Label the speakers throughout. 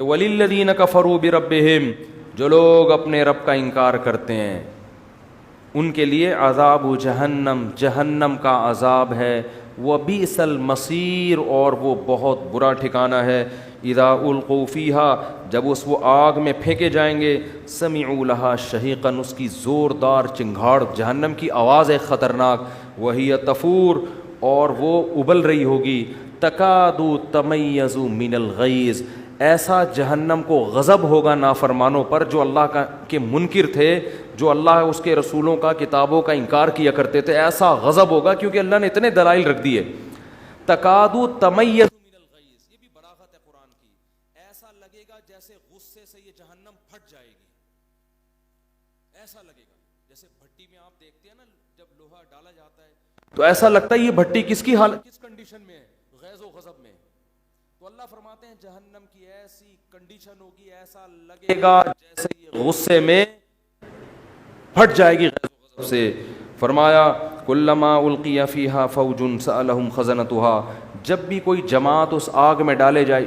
Speaker 1: وَلِلَّذِينَ كَفَرُوا بِرَبِّهِمْ، جو لوگ اپنے رب کا انکار کرتے ہیں ان کے لیے عذاب جہنم، جہنم کا عذاب ہے، وَبِئْسَ الْمَصِيرُ، اور وہ بہت برا ٹھکانہ ہے۔ اِذَا أُلْقُوا فِيهَا، جب وہ آگ میں پھینکے جائیں گے، سَمِعُوا لَهَا شَهِيقًا، اس کی زوردار چنگھاڑ، جہنم کی آواز ہے خطرناک، وَهِيَ تَفُورُ، اور وہ ابل رہی ہوگی، تَكَادُ تَمَيَّزُ مِنَ الْغَيْظِ، ایسا جہنم کو غضب ہوگا نافرمانوں پر جو اللہ کے منکر تھے، جو اللہ اس کے رسولوں کا کتابوں کا انکار کیا کرتے تھے، ایسا غضب ہوگا کیونکہ اللہ نے اتنے دلائل رکھ دیے۔ تکادو تمیز من الغیظ، یہ بھی بلاغت ہے قرآن کی، ایسا لگے گا جیسے غصے سے یہ جہنم پھٹ جائے گی، ایسا لگے گا جیسے بھٹی میں آپ دیکھتے ہیں نا جب لوہا ڈالا جاتا ہے تو ایسا لگتا ہے یہ بھٹی کس کی حالت، کس کنڈیشن میں ہے، غیظ و غضب میں۔ تو اللہ فرماتے ہیں جہنم کی ایسی کنڈیشن ہوگی، ایسا لگے گا جیسے یہ غصے میں پھٹ جائے گی غیظ و غضب سے۔ فرمایا کلما القی فیہا فوج سألہم خزنتها، جب بھی کوئی جماعت اس آگ میں ڈالی جائے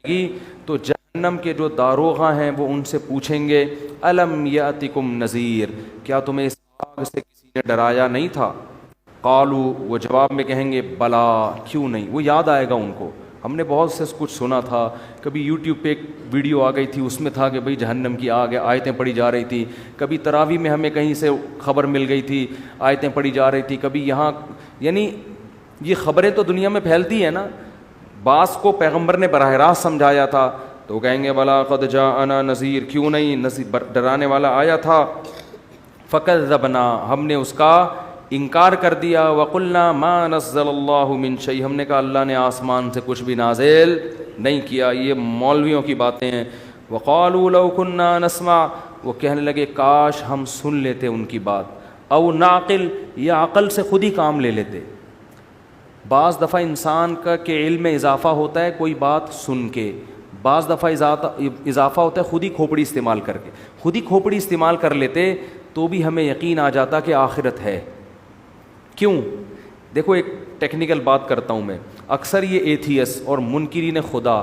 Speaker 1: گی تو جہنم کے جو داروغہ ہیں وہ ان سے پوچھیں گے الم یاتکم نذیر، کیا تمہیں اس آگ سے کسی نے ڈرایا نہیں تھا؟ قالوا، وہ جواب میں کہیں گے بلا، کیوں نہیں۔ وہ یاد آئے گا ان کو، ہم نے بہت سے کچھ سنا تھا، کبھی یوٹیوب پہ ایک ویڈیو آ گئی تھی اس میں تھا کہ بھئی جہنم کی آگ ہے، آیتیں پڑھی جا رہی تھی، کبھی تراویح میں ہمیں کہیں سے خبر مل گئی تھی، آیتیں پڑھی جا رہی تھی، کبھی یہاں، یعنی یہ خبریں تو دنیا میں پھیلتی ہیں نا۔ بعض کو پیغمبر نے براہ راست سمجھایا تھا تو وہ کہیں گے بلا قد جاءنا نذیر، کیوں نہیں، نذیر ڈرانے والا آیا تھا۔ فکذبنا، ہم نے اس کا انکار کر دیا، وقلنا ما نزل اللہ من شیء، ہم نے کہا اللہ نے آسمان سے کچھ بھی نازل نہیں کیا، یہ مولویوں کی باتیں ہیں۔ وقالوا لو كنا نسمع، وہ کہنے لگے کاش ہم سن لیتے ان کی بات، او نعقل، یا عقل سے خود ہی کام لے لیتے۔ بعض دفعہ انسان کا کہ علم میں اضافہ ہوتا ہے کوئی بات سن کے، بعض دفعہ اضافہ ہوتا ہے خود ہی کھوپڑی استعمال کر کے، خود ہی کھوپڑی استعمال کر لیتے تو بھی ہمیں یقین آ جاتا کہ آخرت ہے۔ کیوں؟ دیکھو ایک ٹیکنیکل بات کرتا ہوں میں، اکثر یہ ایتھیس اور منکرین خدا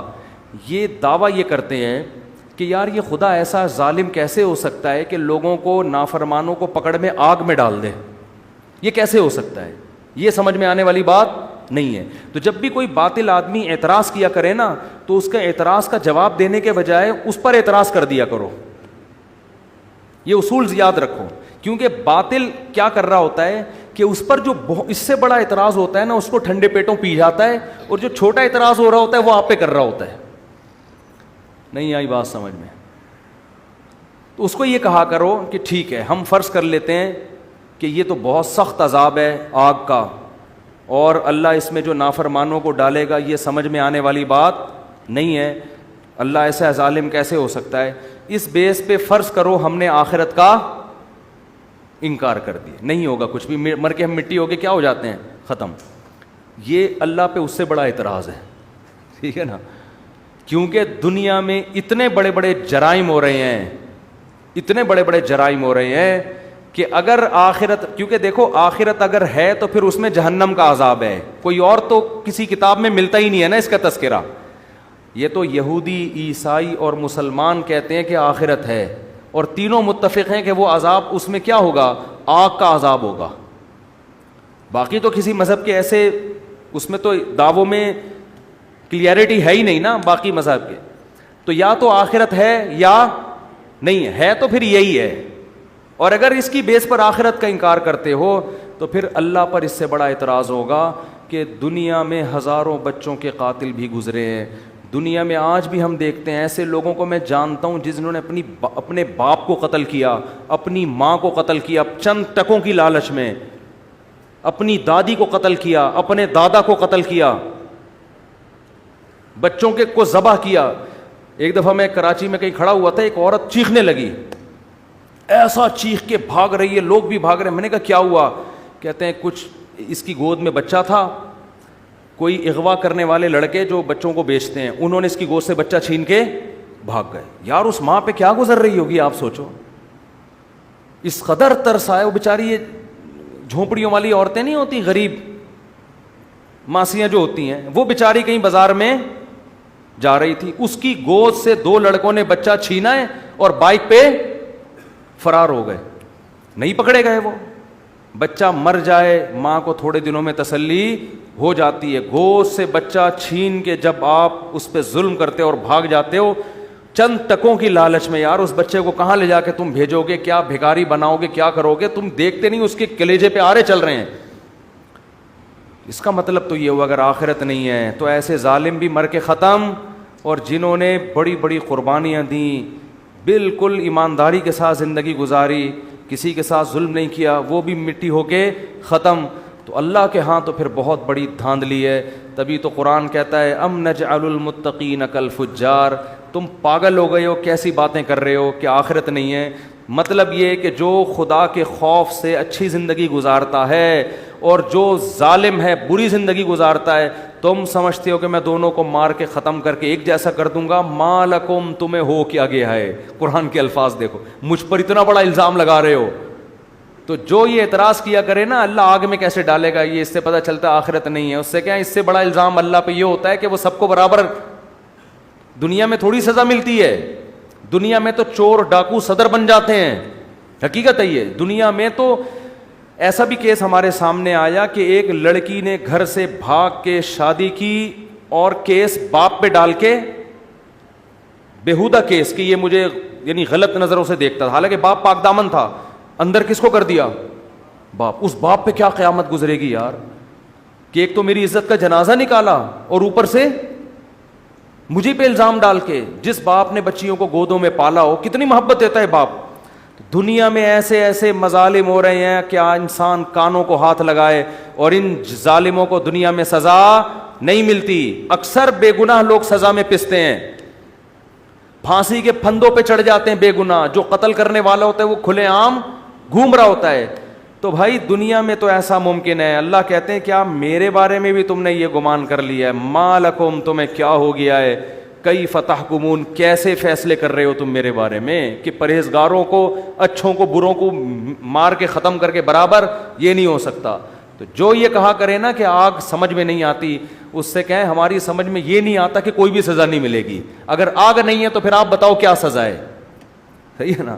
Speaker 1: یہ دعویٰ یہ کرتے ہیں کہ یار یہ خدا ایسا ظالم کیسے ہو سکتا ہے کہ لوگوں کو، نافرمانوں کو پکڑ میں آگ میں ڈال دے، یہ کیسے ہو سکتا ہے؟ یہ سمجھ میں آنے والی بات نہیں ہے۔ تو جب بھی کوئی باطل آدمی اعتراض کیا کرے نا تو اس کا اعتراض کا جواب دینے کے بجائے اس پر اعتراض کر دیا کرو، یہ اصول یاد رکھو، کیونکہ باطل کیا کر رہا ہوتا ہے کہ اس پر جو اس سے بڑا اعتراض ہوتا ہے نا اس کو ٹھنڈے پیٹوں پی جاتا ہے، اور جو چھوٹا اعتراض ہو رہا ہوتا ہے وہ آپ پہ کر رہا ہوتا ہے۔ نہیں آئی بات سمجھ میں؟ تو اس کو یہ کہا کرو کہ ٹھیک ہے ہم فرض کر لیتے ہیں کہ یہ تو بہت سخت عذاب ہے آگ کا، اور اللہ اس میں جو نافرمانوں کو ڈالے گا یہ سمجھ میں آنے والی بات نہیں ہے، اللہ ایسا ظالم کیسے ہو سکتا ہے، اس بیس پہ فرض کرو ہم نے آخرت کا انکار کر دیا، نہیں ہوگا کچھ بھی، مر کے ہم مٹی ہو کے کیا ہو جاتے ہیں، ختم۔ یہ اللہ پہ اس سے بڑا اعتراض ہے، ٹھیک ہے نا، کیونکہ دنیا میں اتنے بڑے بڑے جرائم ہو رہے ہیں، اتنے بڑے بڑے جرائم ہو رہے ہیں کہ اگر آخرت، کیونکہ دیکھو آخرت اگر ہے تو پھر اس میں جہنم کا عذاب ہے، کوئی اور تو کسی کتاب میں ملتا ہی نہیں ہے نا اس کا تذکرہ۔ یہ تو یہودی، عیسائی اور مسلمان کہتے ہیں کہ آخرت ہے، اور تینوں متفق ہیں کہ وہ عذاب اس میں کیا ہوگا، آگ کا عذاب ہوگا۔ باقی تو کسی مذہب کے ایسے اس میں تو دعووں میں کلیئرٹی ہے ہی نہیں نا باقی مذہب کے، تو یا تو آخرت ہے یا نہیں ہے، تو پھر یہی ہے۔ اور اگر اس کی بیس پر آخرت کا انکار کرتے ہو تو پھر اللہ پر اس سے بڑا اعتراض ہوگا کہ دنیا میں ہزاروں بچوں کے قاتل بھی گزرے ہیں، دنیا میں آج بھی ہم دیکھتے ہیں ایسے لوگوں کو، میں جانتا ہوں جنہوں نے اپنے باپ کو قتل کیا، اپنی ماں کو قتل کیا چند ٹکوں کی لالچ میں، اپنی دادی کو قتل کیا، اپنے دادا کو قتل کیا، بچوں کے کو ذبح کیا۔ ایک دفعہ میں کراچی میں کہیں کھڑا ہوا تھا، ایک عورت چیخنے لگی، ایسا چیخ کے بھاگ رہی ہے، لوگ بھی بھاگ رہے ہیں۔ میں نے کہا کیا ہوا؟ کہتے ہیں کچھ اس کی گود میں بچہ تھا، کوئی اغوا کرنے والے لڑکے جو بچوں کو بیچتے ہیں انہوں نے اس کی گود سے بچہ چھین کے بھاگ گئے۔ یار اس ماں پہ کیا گزر رہی ہوگی آپ سوچو، اس قدر ترس آئے وہ بیچاری، یہ جھونپڑیوں والی عورتیں نہیں ہوتی، غریب ماسیاں جو ہوتی ہیں، وہ بیچاری کہیں بازار میں جا رہی تھی, اس کی گود سے 2 لڑکوں نے بچہ چھینا ہے اور بائک پہ فرار ہو گئے. نہیں پکڑے گئے وہ. بچہ مر جائے ماں کو تھوڑے دنوں میں تسلی ہو جاتی ہے. گود سے بچہ چھین کے جب آپ اس پہ ظلم کرتے ہو اور بھاگ جاتے ہو چند ٹکوں کی لالچ میں, یار اس بچے کو کہاں لے جا کے تم بھیجو گے, کیا بھکاری بناؤ گے, کیا کرو گے, تم دیکھتے نہیں اس کے کلیجے پہ آرے چل رہے ہیں. اس کا مطلب تو یہ ہوا اگر آخرت نہیں ہے تو ایسے ظالم بھی مر کے ختم, اور جنہوں نے بڑی بڑی قربانیاں دیں, بالکل ایمانداری کے ساتھ زندگی گزاری, کسی کے ساتھ ظلم نہیں کیا, وہ بھی مٹی ہو کے ختم. تو اللہ کے ہاں تو پھر بہت بڑی دھاندلی ہے. تبھی تو قرآن کہتا ہے ام نجعل المتقین کالفجار, تم پاگل ہو گئے ہو, کیسی باتیں کر رہے ہو کہ آخرت نہیں ہے. مطلب یہ کہ جو خدا کے خوف سے اچھی زندگی گزارتا ہے اور جو ظالم ہے بری زندگی گزارتا ہے, تم سمجھتے ہو کہ میں دونوں کو مار کے ختم کر کے ایک جیسا کر دوں گا. ما لکم, تمہیں ہو کیا گیا ہے. قرآن کے الفاظ دیکھو, مجھ پر اتنا بڑا الزام لگا رہے ہو. تو جو یہ اعتراض کیا کرے نا اللہ آگ میں کیسے ڈالے گا, یہ اس سے پتہ چلتا ہے آخرت نہیں ہے. اس سے کیا, اس سے بڑا الزام اللہ پہ یہ ہوتا ہے کہ وہ سب کو برابر. دنیا میں تھوڑی سزا ملتی ہے, دنیا میں تو چور ڈاکو صدر بن جاتے ہیں. حقیقت ہے یہ. دنیا میں تو ایسا بھی کیس ہمارے سامنے آیا کہ ایک لڑکی نے گھر سے بھاگ کے شادی کی اور کیس باپ پہ ڈال کے, بےہودہ کیس کہ یہ مجھے یعنی غلط نظروں سے دیکھتا تھا, حالانکہ باپ پاک دامن تھا, اندر کس کو کر دیا, باپ. اس باپ پہ کیا قیامت گزرے گی یار, کہ ایک تو میری عزت کا جنازہ نکالا اور اوپر سے مجھے پہ الزام ڈال کے. جس باپ نے بچیوں کو گودوں میں پالا ہو, کتنی محبت دیتا ہے باپ. دنیا میں ایسے ایسے مظالم ہو رہے ہیں کیا انسان کانوں کو ہاتھ لگائے, اور ان ظالموں کو دنیا میں سزا نہیں ملتی. اکثر بے گناہ لوگ سزا میں پستے ہیں, پھانسی کے پھندوں پہ چڑھ جاتے ہیں بے گناہ. جو قتل کرنے والا ہوتا ہے وہ کھلے عام گھوم رہا ہوتا ہے. تو بھائی دنیا میں تو ایسا ممکن ہے. اللہ کہتے ہیں کیا میرے بارے میں بھی تم نے یہ گمان کر لیا ہے, ما لکم, تمہیں کیا ہو گیا ہے, کیف تحکمون, کیسے فیصلے کر رہے ہو تم میرے بارے میں, کہ پرہیزگاروں کو اچھوں کو بروں کو مار کے ختم کر کے برابر, یہ نہیں ہو سکتا. تو جو یہ کہا کرے نا کہ آگ سمجھ میں نہیں آتی, اس سے کہیں ہماری سمجھ میں یہ نہیں آتا کہ کوئی بھی سزا نہیں ملے گی. اگر آگ نہیں ہے تو پھر آپ بتاؤ کیا سزا ہے. صحیح ہے نا.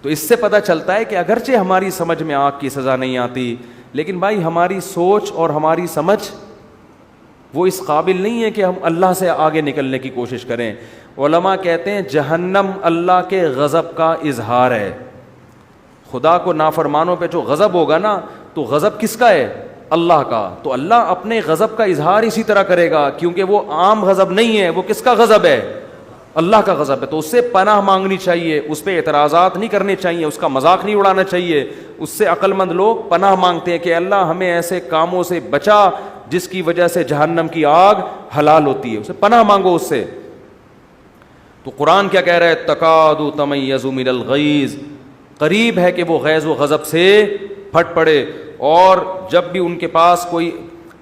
Speaker 1: تو اس سے پتہ چلتا ہے کہ اگرچہ ہماری سمجھ میں آگ کی سزا نہیں آتی, لیکن بھائی ہماری سوچ اور ہماری سمجھ وہ اس قابل نہیں ہے کہ ہم اللہ سے آگے نکلنے کی کوشش کریں. علماء کہتے ہیں جہنم اللہ کے غضب کا اظہار ہے. خدا کو نافرمانوں پہ جو غضب ہوگا نا, تو غضب کس کا ہے, اللہ کا. تو اللہ اپنے غضب کا اظہار اسی طرح کرے گا, کیونکہ وہ عام غضب نہیں ہے, وہ کس کا غضب ہے, اللہ کا غضب ہے. تو اس سے پناہ مانگنی چاہیے, اس پہ اعتراضات نہیں کرنے چاہیے, اس کا مذاق نہیں اڑانا چاہیے. اس سے عقل مند لوگ پناہ مانگتے ہیں کہ اللہ ہمیں ایسے کاموں سے بچا جس کی وجہ سے جہنم کی آگ حلال ہوتی ہے, اسے پناہ مانگو اس سے. تو قرآن کیا کہہ رہا ہے, تکاد تمیز من الغیظ, قریب ہے کہ وہ غیظ و غضب سے پھٹ پڑے. اور جب بھی ان کے پاس کوئی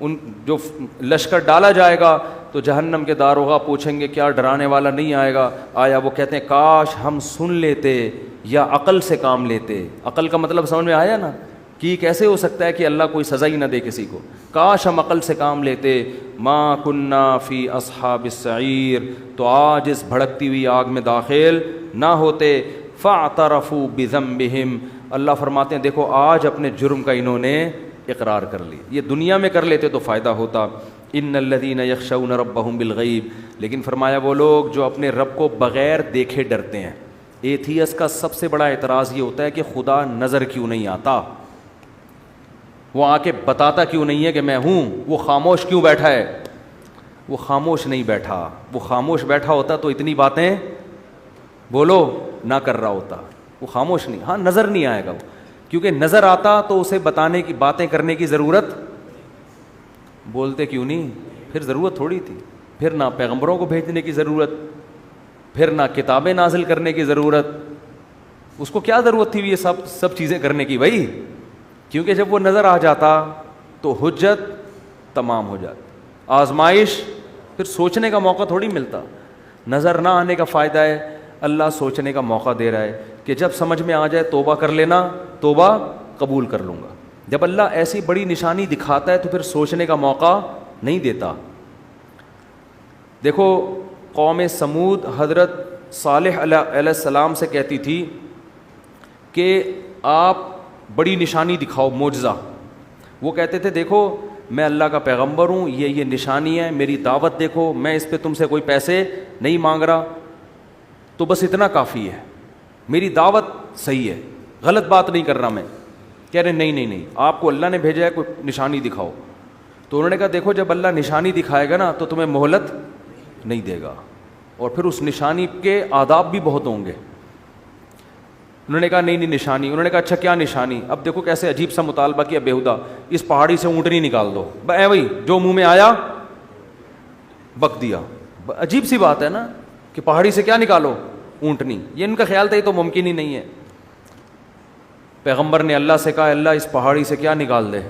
Speaker 1: ان جو لشکر ڈالا جائے گا تو جہنم کے داروغہ پوچھیں گے کیا ڈرانے والا نہیں آئے گا, آیا. وہ کہتے ہیں کاش ہم سن لیتے یا عقل سے کام لیتے. عقل کا مطلب سمجھ میں آیا نا, کہ کیسے ہو سکتا ہے کہ اللہ کوئی سزا ہی نہ دے کسی کو. کاش ہم عقل سے کام لیتے. ما کننا فی اصحاب السعیر, تو آج اس بھڑکتی ہوئی آگ میں داخل نہ ہوتے. فاعترفوا بذنبہم, اللہ فرماتے ہیں دیکھو آج اپنے جرم کا انہوں نے اقرار کر لی. یہ دنیا میں کر لیتے تو فائدہ ہوتا. ان الذین یخشون ربہم بالغیب, لیکن فرمایا وہ لوگ جو اپنے رب کو بغیر دیکھے ڈرتے ہیں. ایتھیس کا سب سے بڑا اعتراض یہ ہوتا ہے کہ خدا نظر کیوں نہیں آتا, وہ آ کے بتاتا کیوں نہیں ہے کہ میں ہوں, وہ خاموش کیوں بیٹھا ہے. وہ خاموش نہیں بیٹھا, وہ خاموش بیٹھا ہوتا تو اتنی باتیں بولو نہ کر رہا ہوتا. وہ خاموش نہیں, ہاں نظر نہیں آئے گا وہ, کیونکہ نظر آتا تو اسے بتانے کی باتیں کرنے کی ضرورت, بولتے کیوں نہیں, پھر ضرورت تھوڑی تھی. پھر نہ پیغمبروں کو بھیجنے کی ضرورت, پھر نہ کتابیں نازل کرنے کی ضرورت. اس کو کیا ضرورت تھی یہ سب چیزیں کرنے کی بھائی, کیونکہ جب وہ نظر آ جاتا تو حجت تمام ہو جاتی, آزمائش, پھر سوچنے کا موقع تھوڑی ملتا. نظر نہ آنے کا فائدہ ہے, اللہ سوچنے کا موقع دے رہا ہے کہ جب سمجھ میں آ جائے توبہ کر لینا, توبہ قبول کر لوں گا. جب اللہ ایسی بڑی نشانی دکھاتا ہے تو پھر سوچنے کا موقع نہیں دیتا. دیکھو قوم سمود حضرت صالح علیہ السلام سے کہتی تھی کہ آپ بڑی نشانی دکھاؤ، معجزہ. وہ کہتے تھے دیکھو میں اللہ کا پیغمبر ہوں، یہ نشانی ہے، میری دعوت دیکھو، میں اس پہ تم سے کوئی پیسے نہیں مانگ رہا، تو بس اتنا کافی ہے، میری دعوت صحیح ہے، غلط بات نہیں کر رہا میں. کہہ رہے نہیں، آپ کو اللہ نے بھیجا ہے، کوئی نشانی دکھاؤ. تو انہوں نے کہا دیکھو جب اللہ نشانی دکھائے گا نا تو تمہیں مہلت نہیں دے گا، اور پھر اس نشانی کے آداب بھی بہت ہوں گے. انہوں نے کہا نہیں نشانی. انہوں نے کہا اچھا کیا نشانی؟ اب دیکھو کیسے عجیب سا مطالبہ کیا بیہودہ، اس پہاڑی سے اونٹنی نکال دو. وہی جو منہ میں آیا بک دیا. عجیب سی بات ہے نا کہ پہاڑی سے کیا نکالو؟ اونٹنی. یہ ان کا خیال تھا یہ تو ممکن ہی نہیں ہے. پیغمبر نے اللہ سے کہا اللہ اس پہاڑی سے کیا نکال دے؟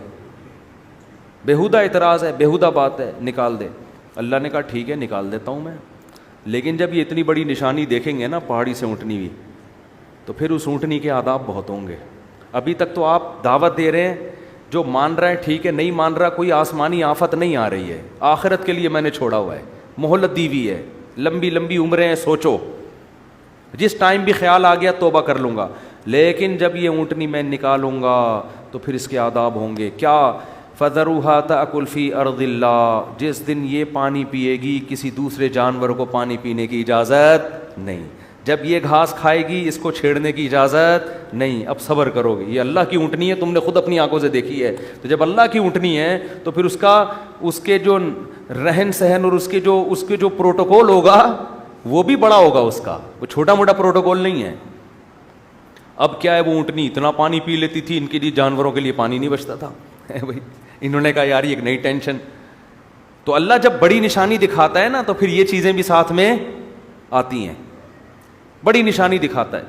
Speaker 1: بیہودہ اعتراض ہے، بیہودہ بات ہے، نکال دے. اللہ نے کہا ٹھیک ہے نکال دیتا ہوں میں، لیکن جب یہ اتنی بڑی نشانی دیکھیں گے نا پہاڑی سے اونٹنی بھی، تو پھر اس اونٹنی کے آداب بہت ہوں گے. ابھی تک تو آپ دعوت دے رہے ہیں، جو مان رہا ہے ٹھیک ہے، نہیں مان رہا کوئی آسمانی آفت نہیں آ رہی ہے، آخرت کے لیے میں نے چھوڑا ہوا ہے، مہلت دی ہوئی ہے، لمبی لمبی عمریں ہیں، سوچو جس ٹائم بھی خیال آ گیا توبہ کر لوں گا. لیکن جب یہ اونٹنی میں نکالوں گا تو پھر اس کے آداب ہوں گے. کیا؟ فَذَرُوهَا تَأْكُلْ فِي أَرْضِ اللَّهِ، جس دن یہ پانی پیے گی کسی دوسرے جانور کو پانی پینے کی اجازت نہیں. جب یہ گھاس کھائے گی اس کو چھیڑنے کی اجازت نہیں. اب صبر کرو گے، یہ اللہ کی اونٹنی ہے، تم نے خود اپنی آنکھوں سے دیکھی ہے. تو جب اللہ کی اونٹنی ہے تو پھر اس کے جو رہن سہن اور اس کے جو پروٹوکول ہوگا وہ بھی بڑا ہوگا، اس کا وہ چھوٹا موٹا پروٹوکول نہیں ہے. اب کیا ہے، وہ اونٹنی اتنا پانی پی لیتی تھی، ان کے لیے جانوروں کے لیے پانی نہیں بچتا تھا. بھائی انہوں نے کہا یار یہ ایک نئی ٹینشن. تو اللہ جب بڑی نشانی دکھاتا ہے نا تو پھر یہ چیزیں بھی ساتھ میں آتی ہیں. بڑی نشانی دکھاتا ہے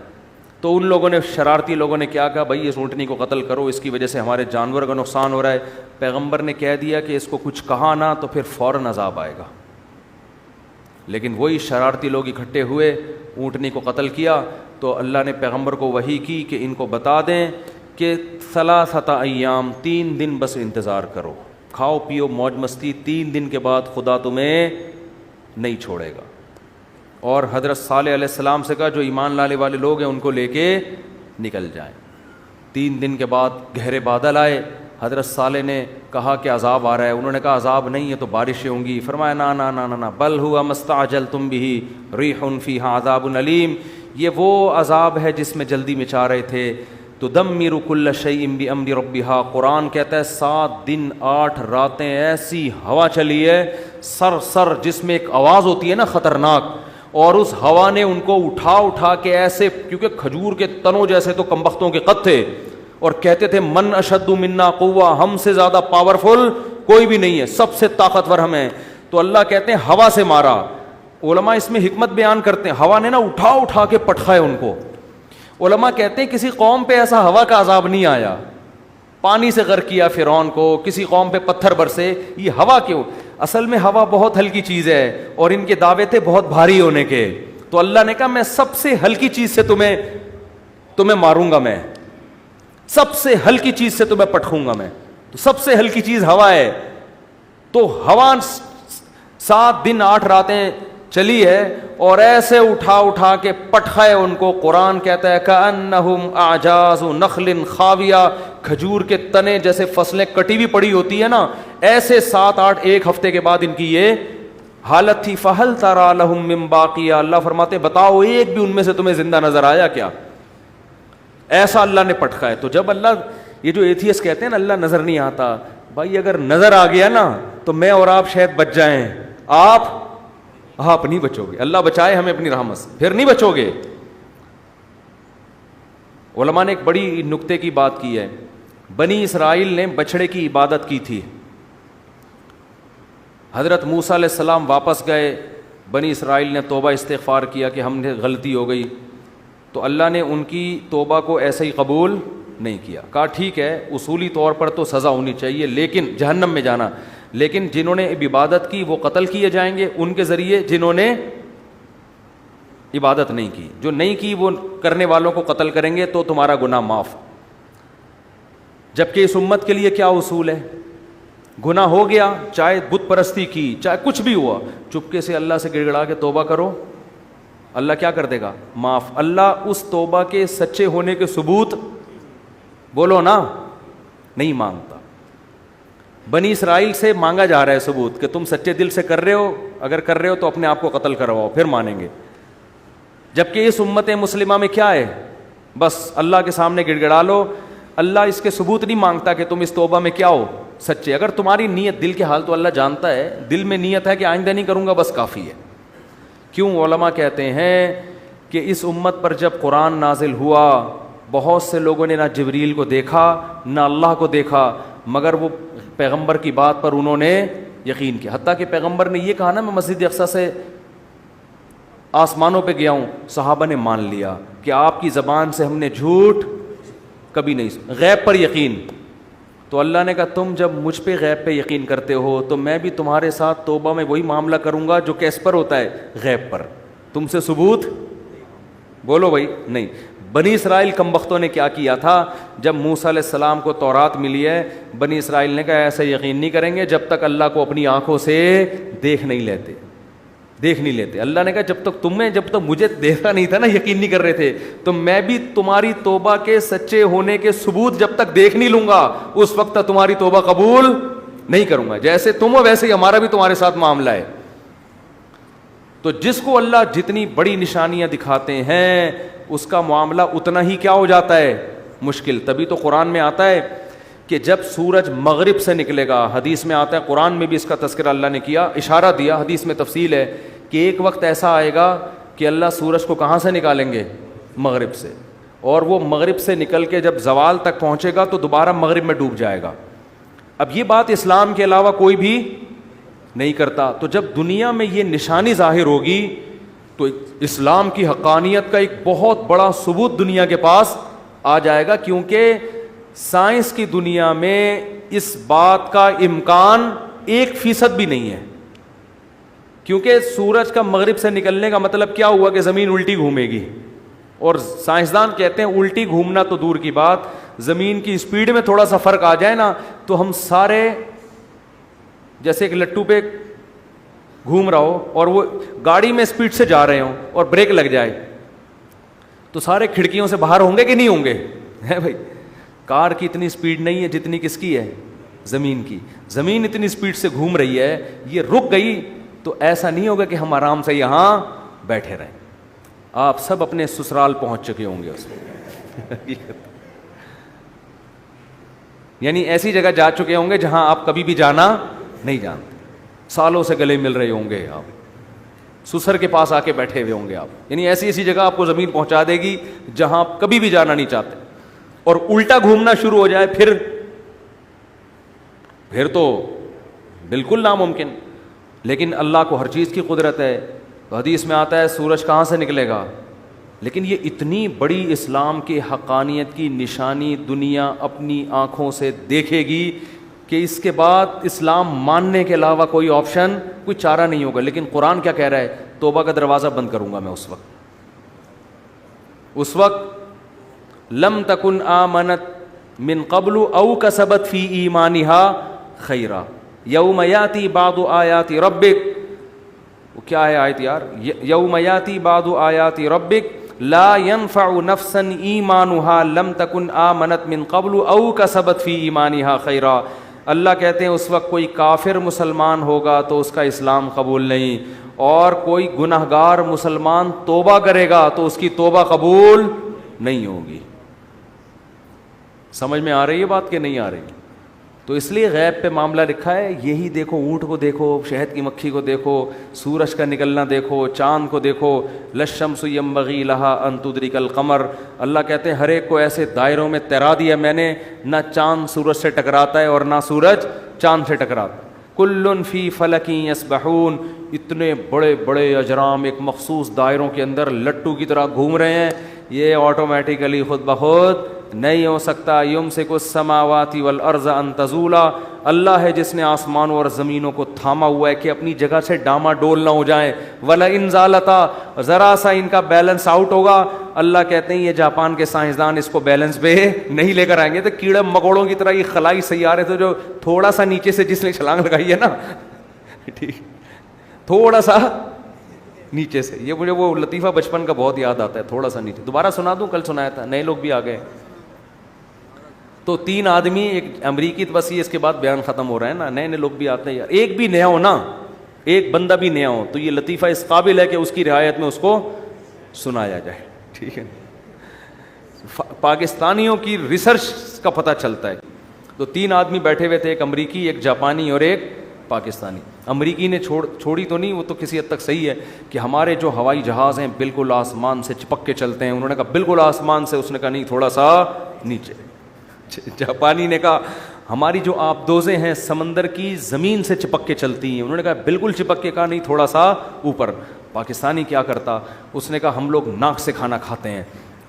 Speaker 1: تو ان لوگوں نے، شرارتی لوگوں نے کیا کہا، بھائی اس اونٹنی کو قتل کرو، اس کی وجہ سے ہمارے جانور کا نقصان ہو رہا ہے. پیغمبر نے کہہ دیا کہ اس کو کچھ کہا نہ تو پھر فوراً عذاب آئے گا. لیکن وہی شرارتی لوگ اکٹھے ہوئے، اونٹنی کو قتل کیا. تو اللہ نے پیغمبر کو وحی کی کہ ان کو بتا دیں کہ 3 ایام 3 دن بس انتظار کرو، کھاؤ پیو موج مستی، 3 دن کے بعد خدا تمہیں نہیں چھوڑے گا. اور حضرت صالح علیہ السلام سے کہا جو ایمان لانے والے لوگ ہیں ان کو لے کے نکل جائیں. 3 دن کے بعد گہرے بادل آئے. حضرت صالح نے کہا کہ عذاب آ رہا ہے. انہوں نے کہا عذاب نہیں ہے تو بارشیں ہوں گی. فرمایا نا نا نا نا بل ہوا مستعجلتم بہ ریح فیہا عذاب علیم، یہ وہ عذاب ہے جس میں جلدی مچا رہے تھے. تدمر کل شیء بامر ربہا، قرآن کہتا ہے 7 دن 8 راتیں ایسی ہوا چلی ہے سر جس میں ایک آواز ہوتی ہے نا خطرناک، اور اس ہوا نے ان کو اٹھا کے ایسے، کیونکہ کھجور کے تنوں جیسے تو کمبختوں کے قد تھے، اور کہتے تھے من اشد منا قوہ، ہم سے زیادہ پاورفل کوئی بھی نہیں ہے، سب سے طاقتور ہم ہیں. تو اللہ کہتے ہیں ہوا سے مارا. علماء اس میں حکمت بیان کرتے ہیں، ہوا نے نا اٹھا کے پٹخائے ان کو. علماء کہتے ہیں کسی قوم پہ ایسا ہوا کا عذاب نہیں آیا، پانی سے غرق کیا فرعون کو، کسی قوم پہ پتھر برسے، یہ ہوا کیوں؟ اصل میں ہوا بہت ہلکی چیز ہے اور ان کے دعوے تھے بہت بھاری ہونے کے. تو اللہ نے کہا میں سب سے ہلکی چیز سے تمہیں ماروں گا، میں سب سے ہلکی چیز سے تمہیں پٹخوں گا میں. تو سب سے ہلکی چیز ہوا ہے. تو ہوا 7 دن 8 راتیں چلی ہے اور ایسے اٹھا کے پٹخائے ان کو. قرآن کہتا ہے کأنہم اعجاز نخل خاویہ، کھجور کے تنے جیسے فصلیں کٹی ہوئی پڑی ہوتی ہے نا، ایسے 7 8 ایک ہفتے کے بعد ان کی یہ حالت تھی. فہل تری لہم من باقیہ، اللہ فرماتے بتاؤ ایک بھی ان میں سے تمہیں زندہ نظر آیا کیا؟ ایسا اللہ نے پٹخا ہے. تو جب اللہ، یہ جو ایتھیسٹ کہتے ہیں نا اللہ نظر نہیں آتا، بھائی اگر نظر آ گیا نا تو میں اور آپ شاید بچ جائیں، آپ نہیں بچو گے. اللہ بچائے ہمیں اپنی رحمت سے، پھر نہیں بچو گے. علماء نے ایک بڑی نکتے کی بات کی ہے. بنی اسرائیل نے بچڑے کی عبادت کی تھی. حضرت موسیٰ علیہ السلام واپس گئے، بنی اسرائیل نے توبہ استغفار کیا کہ ہم نے غلطی ہو گئی. تو اللہ نے ان کی توبہ کو ایسے ہی قبول نہیں کیا. کہا ٹھیک ہے اصولی طور پر تو سزا ہونی چاہیے، لیکن جہنم میں جانا، لیکن جنہوں نے عبادت کی وہ قتل کیے جائیں گے ان کے ذریعے، جنہوں نے عبادت نہیں کی، جو نہیں کی وہ کرنے والوں کو قتل کریں گے تو تمہارا گناہ معاف. جبکہ اس امت کے لیے کیا اصول ہے؟ گناہ ہو گیا، چاہے بت پرستی کی، چاہے کچھ بھی ہوا، چپکے سے اللہ سے گڑ گڑا کے توبہ کرو، اللہ کیا کر دے گا؟ معاف۔ اللہ اس توبہ کے سچے ہونے کے ثبوت بولو نا نہیں مانگتا۔ بنی اسرائیل سے مانگا جا رہا ہے ثبوت کہ تم سچے دل سے کر رہے ہو، اگر کر رہے ہو تو اپنے آپ کو قتل کرواؤ پھر مانیں گے، جبکہ اس امت مسلمہ میں کیا ہے؟ بس اللہ کے سامنے گڑ گڑا لو، اللہ اس کے ثبوت نہیں مانگتا کہ تم اس توبہ میں کیا ہو سچے۔ اگر تمہاری نیت، دل کے حال تو اللہ جانتا ہے، دل میں نیت ہے کہ آئندہ نہیں کروں گا، بس کافی ہے۔ کیوں علماء کہتے ہیں کہ اس امت پر جب قرآن نازل ہوا، بہت سے لوگوں نے نہ جبریل کو دیکھا نہ اللہ کو دیکھا، مگر وہ پیغمبر کی بات پر انہوں نے یقین کیا۔ حتیٰ کہ پیغمبر نے یہ کہا نا میں مسجد اقصیٰ سے آسمانوں پہ گیا ہوں، صحابہ نے مان لیا کہ آپ کی زبان سے ہم نے جھوٹ کبھی نہیں سنا۔ غیب پر یقین، تو اللہ نے کہا تم جب مجھ پہ غیب پہ یقین کرتے ہو تو میں بھی تمہارے ساتھ توبہ میں وہی معاملہ کروں گا جو کیس پر ہوتا ہے؟ غیب پر۔ تم سے ثبوت بولو بھائی نہیں۔ بنی اسرائیل کم بختوں نے کیا کیا تھا؟ جب موسیٰ علیہ السلام کو تورات ملی ہے، بنی اسرائیل نے کہا ایسا یقین نہیں کریں گے جب تک اللہ کو اپنی آنکھوں سے دیکھ نہیں لیتے۔ اللہ نے کہا جب تک مجھے دیکھا نہیں تھا نا، یقین نہیں کر رہے تھے، تو میں بھی تمہاری توبہ کے سچے ہونے کے ثبوت جب تک دیکھ نہیں لوں گا اس وقت تک تمہاری توبہ قبول نہیں کروں گا۔ جیسے تم ہو ویسے ہی ہمارا بھی تمہارے ساتھ معاملہ ہے۔ تو جس کو اللہ جتنی بڑی نشانیاں دکھاتے ہیں اس کا معاملہ اتنا ہی کیا ہو جاتا ہے؟ مشکل۔ تبھی تو قرآن میں آتا ہے کہ جب سورج مغرب سے نکلے گا، حدیث میں آتا ہے، قرآن میں بھی اس کا تذکرہ اللہ نے کیا، اشارہ دیا، حدیث میں تفصیل ہے کہ ایک وقت ایسا آئے گا کہ اللہ سورج کو کہاں سے نکالیں گے؟ مغرب سے، اور وہ مغرب سے نکل کے جب زوال تک پہنچے گا تو دوبارہ مغرب میں ڈوب جائے گا۔ اب یہ بات اسلام کے علاوہ کوئی بھی نہیں کرتا۔ تو جب دنیا میں یہ نشانی ظاہر ہوگی تو اسلام کی حقانیت کا ایک بہت بڑا ثبوت دنیا کے پاس آ جائے گا، کیونکہ سائنس کی دنیا میں اس بات کا امکان 1% بھی نہیں ہے، کیونکہ سورج کا مغرب سے نکلنے کا مطلب کیا ہوا کہ زمین الٹی گھومے گی، اور سائنسدان کہتے ہیں الٹی گھومنا تو دور کی بات، زمین کی اسپیڈ میں تھوڑا سا فرق آ جائے نا تو ہم سارے جیسے ایک لٹو پہ گھوم رہا ہو اور وہ گاڑی میں اسپیڈ سے جا رہے ہوں اور بریک لگ جائے تو سارے کھڑکیوں سے باہر ہوں گے کہ نہیں ہوں گے؟ ہے بھائی، کار کی اتنی اسپیڈ نہیں ہے جتنی کس کی ہے؟ زمین کی۔ زمین اتنی اسپیڈ سے گھوم رہی ہے، یہ رک گئی تو ایسا نہیں ہوگا کہ ہم آرام سے یہاں بیٹھے رہیں۔ آپ سب اپنے سسرال پہنچ چکے ہوں گے اس میں یعنی ایسی جگہ جا چکے ہوں گے جہاں آپ کبھی بھی جانا نہیں جانتے، سالوں سے گلے مل رہے ہوں گے، آپ سسر کے پاس آ کے بیٹھے ہوئے ہوں گے آپ، یعنی ایسی ایسی جگہ آپ کو زمین پہنچا دے گی جہاں آپ کبھی بھی جانا نہیں چاہتے، اور الٹا گھومنا شروع ہو جائے پھر تو بالکل ناممکن۔ لیکن اللہ کو ہر چیز کی قدرت ہے، تو حدیث میں آتا ہے سورج کہاں سے نکلے گا، لیکن یہ اتنی بڑی اسلام کی حقانیت کی نشانی دنیا اپنی آنکھوں سے دیکھے گی کہ اس کے بعد اسلام ماننے کے علاوہ کوئی آپشن، کوئی چارہ نہیں ہوگا۔ لیکن قرآن کیا کہہ رہا ہے؟ توبہ کا دروازہ بند کروں گا میں اس وقت لم تکن آمنت من قبل او کسبت فی ایمانها خیرا یوم یاتی بعض آیات ربک، وہ کیا ہے آیت یار؟ یوم یاتی بعض آیات ربک لا ينفع نفسا ایمانها لم تکن آمنت من قبل او کسبت فی ایمانها خیرا۔ اللہ کہتے ہیں اس وقت کوئی کافر مسلمان ہوگا تو اس کا اسلام قبول نہیں، اور کوئی گنہگار مسلمان توبہ کرے گا تو اس کی توبہ قبول نہیں ہوگی۔ سمجھ میں آ رہی ہے بات کہ نہیں آ رہی؟ تو اس لیے غیب پہ معاملہ لکھا ہے، یہی دیکھو، اونٹ کو دیکھو، شہد کی مکھی کو دیکھو، سورج کا نکلنا دیکھو، چاند کو دیکھو، للشمس ينبغي لها ان تدرك القمر۔ اللہ کہتے ہیں ہر ایک کو ایسے دائروں میں تیرا دیا میں نے، نہ چاند سورج سے ٹکراتا ہے اور نہ سورج چاند سے ٹکراتا۔ کل فی فلک یسبحون، اتنے بڑے بڑے اجرام ایک مخصوص دائروں کے اندر لٹو کی طرح گھوم رہے ہیں، یہ آٹومیٹیکلی خود بخود نہیں ہو سکتا. یمسک السماوات والارض ان تزولا, اللہ ہے جس نے آسمانوں اور زمینوں کو تھاما ہوا ہے کہ اپنی جگہ سے ڈاما ڈول نہ ہو جائیں. وَلَئِن زَالَتَا, ذرا سا ان کا بیلنس آؤٹ ہوگا, اللہ کہتے ہیں یہ جاپان کے سائنسدان اس کو بیلنس پہ نہیں لے کر آئیں گے. تو کیڑے مکوڑوں کی طرح یہ خلائی سیارے تو جو تھوڑا سا نیچے سے جس نے چھلانگ لگائی ہے نا, ٹھیک, تھوڑا سا نیچے سے, یہ مجھے وہ لطیفہ بچپن کا بہت یاد آتا ہے, تھوڑا سا نیچے. دوبارہ سنا دوں, کل سنایا تھا, نئے لوگ بھی آ گئے. تو 3 آدمی, ایک امریکی, بس یہ اس کے بعد بیان ختم ہو رہا ہے نا, نئے نئے لوگ بھی آتے ہیں. ایک بھی نیا ہو نا, ایک بندہ بھی نیا ہو تو یہ لطیفہ اس قابل ہے کہ اس کی رعایت میں اس کو سنایا جائے, ٹھیک ہے. پاکستانیوں کی ریسرچ کا پتہ چلتا ہے. تو 3 آدمی بیٹھے ہوئے تھے, ایک امریکی, ایک جاپانی اور ایک پاکستانی. امریکی نے چھوڑی تو نہیں, وہ تو کسی حد تک صحیح ہے کہ ہمارے جو ہوائی جہاز ہیں بالکل آسمان سے چپک کے چلتے ہیں. انہوں نے کہا بالکل آسمان سے, اس نے کہا نہیں تھوڑا سا نیچے. جاپانی نے کہا ہماری جو آبدوزیں ہیں سمندر کی زمین سے چپک کے چلتی ہیں. انہوں نے کہا بالکل چپک کے, کہا نہیں تھوڑا سا اوپر. پاکستانی کیا کرتا, اس نے کہا ہم لوگ ناک سے کھانا کھاتے ہیں.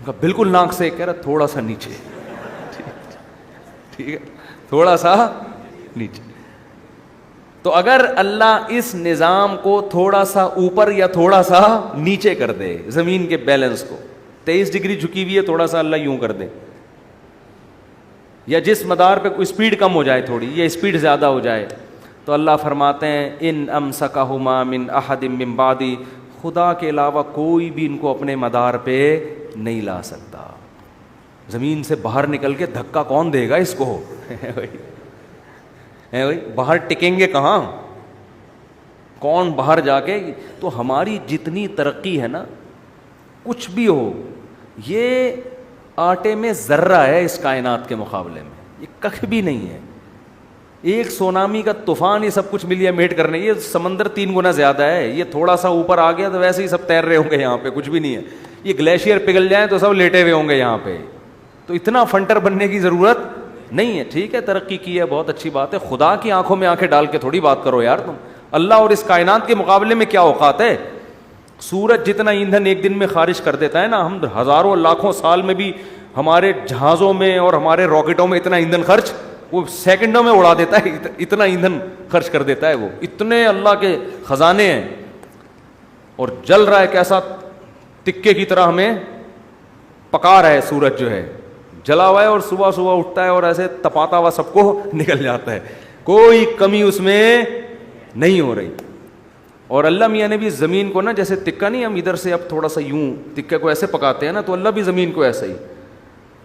Speaker 1: کہا بالکل ناک سے, کہہ رہا تھوڑا سا نیچے, ٹھیک ہے, تھوڑا سا نیچے. تو اگر اللہ اس نظام کو تھوڑا سا اوپر یا تھوڑا سا نیچے کر دے, زمین کے بیلنس کو 23 ڈگری جھکی ہوئی ہے, تھوڑا سا اللہ یوں کر دے, یا جس مدار پہ کوئی اسپیڈ کم ہو جائے تھوڑی, یا اسپیڈ زیادہ ہو جائے, تو اللہ فرماتے ہیں ان امسکہما من احد من بعدی, خدا کے علاوہ کوئی بھی ان کو اپنے مدار پہ نہیں لا سکتا. زمین سے باہر نکل کے دھکا کون دے گا اس کو, باہر ٹکیں گے کہاں, کون باہر جا کے. تو ہماری جتنی ترقی ہے نا, کچھ بھی ہو, یہ آٹے میں ذرہ ہے اس کائنات کے مقابلے میں, یہ کخ بھی نہیں ہے. ایک سونامی کا طوفان یہ سب کچھ ملیا میٹ کرنے, یہ سمندر 3 گنا زیادہ ہے. یہ تھوڑا سا اوپر آ گیا تو ویسے ہی سب تیر رہے ہوں گے یہاں پہ, کچھ بھی نہیں ہے. یہ گلیشیئر پگھل جائیں تو سب لیٹے ہوئے ہوں گے یہاں پہ. تو اتنا فنٹر بننے کی ضرورت نہیں ہے. ٹھیک ہے, ترقی کی ہے, بہت اچھی بات ہے. خدا کی آنکھوں میں آنکھیں ڈال کے تھوڑی بات کرو یار تم. اللہ اور اس کائنات کے مقابلے میں کیا اوقات ہے. سورج جتنا ایندھن ایک دن میں خارج کر دیتا ہے نا, ہم ہزاروں لاکھوں سال میں بھی ہمارے جہازوں میں اور ہمارے راکٹوں میں اتنا ایندھن خرچ وہ سیکنڈوں میں اڑا دیتا ہے. اتنا ایندھن خرچ کر دیتا ہے وہ, اتنے اللہ کے خزانے ہیں. اور جل رہا ہے کیسا, تکے کی طرح ہمیں پکا رہا ہے سورج جو ہے, جلا ہوا ہے, اور صبح صبح اٹھتا ہے اور ایسے تپاتا ہوا سب کو نکل جاتا ہے, کوئی کمی اس میں نہیں ہو رہی. اور اللہ میاں نے بھی زمین کو نا, جیسے تکا نہیں, ہم ادھر سے اب تھوڑا سا یوں تکے کو ایسے پکاتے ہیں نا, تو اللہ بھی زمین کو ایسا ہی.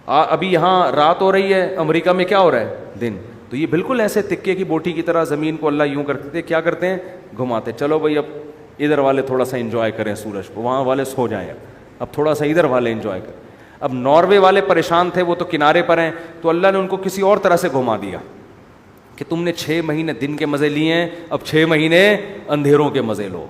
Speaker 1: ابھی یہاں رات ہو رہی ہے, امریکہ میں کیا ہو رہا ہے, دن. تو یہ بالکل ایسے تکے کی بوٹی کی طرح زمین کو اللہ یوں کرتے, کیا کرتے ہیں, گھماتے. چلو بھائی اب ادھر والے تھوڑا سا انجوائے کریں سورج کو, وہاں والے سو جائیں, اب تھوڑا سا ادھر والے انجوائے کریں. اب ناروے والے پریشان تھے, وہ تو کنارے پر ہیں, تو اللہ نے ان کو کسی اور طرح سے گھما دیا کہ تم نے 6 مہینے دن کے مزے لیے ہیں, اب 6 مہینے اندھیروں کے مزے لو.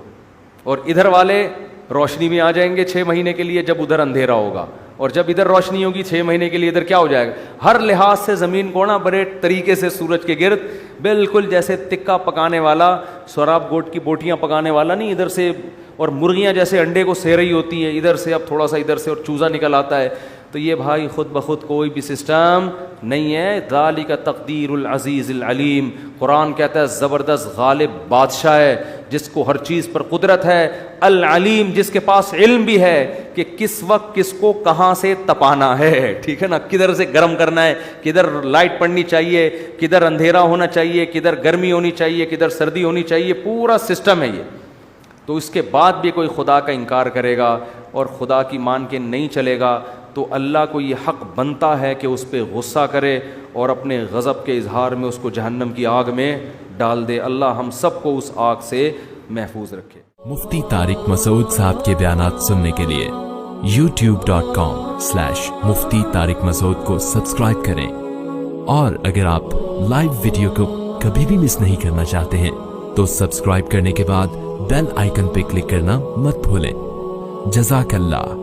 Speaker 1: اور ادھر والے روشنی میں آ جائیں گے 6 مہینے کے لیے جب ادھر اندھیرا ہوگا, اور جب ادھر روشنی ہوگی 6 مہینے کے لیے ادھر کیا ہو جائے گا. ہر لحاظ سے زمین کو نا بڑے طریقے سے سورج کے گرد بالکل جیسے تکا پکانے والا, سوراب گوٹ کی بوٹیاں پکانے والا نہیں, ادھر سے, اور مرغیاں جیسے انڈے کو سہ رہی ہوتی ہیں ادھر سے, اب تھوڑا سا ادھر سے اور چوزا نکل آتا ہے. تو یہ بھائی خود بخود کوئی بھی سسٹم نہیں ہے. ذالک تقدیر العزیز العلیم. قرآن کہتا ہے زبردست غالب بادشاہ ہے جس کو ہر چیز پر قدرت ہے, العلیم جس کے پاس علم بھی ہے کہ کس وقت کس کو کہاں سے تپانا ہے. ٹھیک ہے نا, کدھر سے گرم کرنا ہے, کدھر لائٹ پڑنی چاہیے, کدھر اندھیرا ہونا چاہیے, کدھر گرمی ہونی چاہیے, کدھر سردی ہونی چاہیے, پورا سسٹم ہے یہ. تو اس کے بعد بھی کوئی خدا کا انکار کرے گا اور خدا کی مان کے نہیں چلے گا, تو اللہ کو یہ حق بنتا ہے کہ اس پہ غصہ کرے اور اپنے غضب کے اظہار میں اس کو جہنم کی آگ میں ڈال دے. اللہ ہم سب کو اس آگ سے محفوظ رکھے.
Speaker 2: مفتی طارق مسعود صاحب کے بیانات سننے کے لیے youtube.com/مفتی طارق مسعود کو سبسکرائب کریں, اور اگر آپ لائیو ویڈیو کو کبھی بھی مس نہیں کرنا چاہتے ہیں تو سبسکرائب کرنے کے بعد بیل آئیکن پہ کلک کرنا مت بھولیں. جزاک اللہ.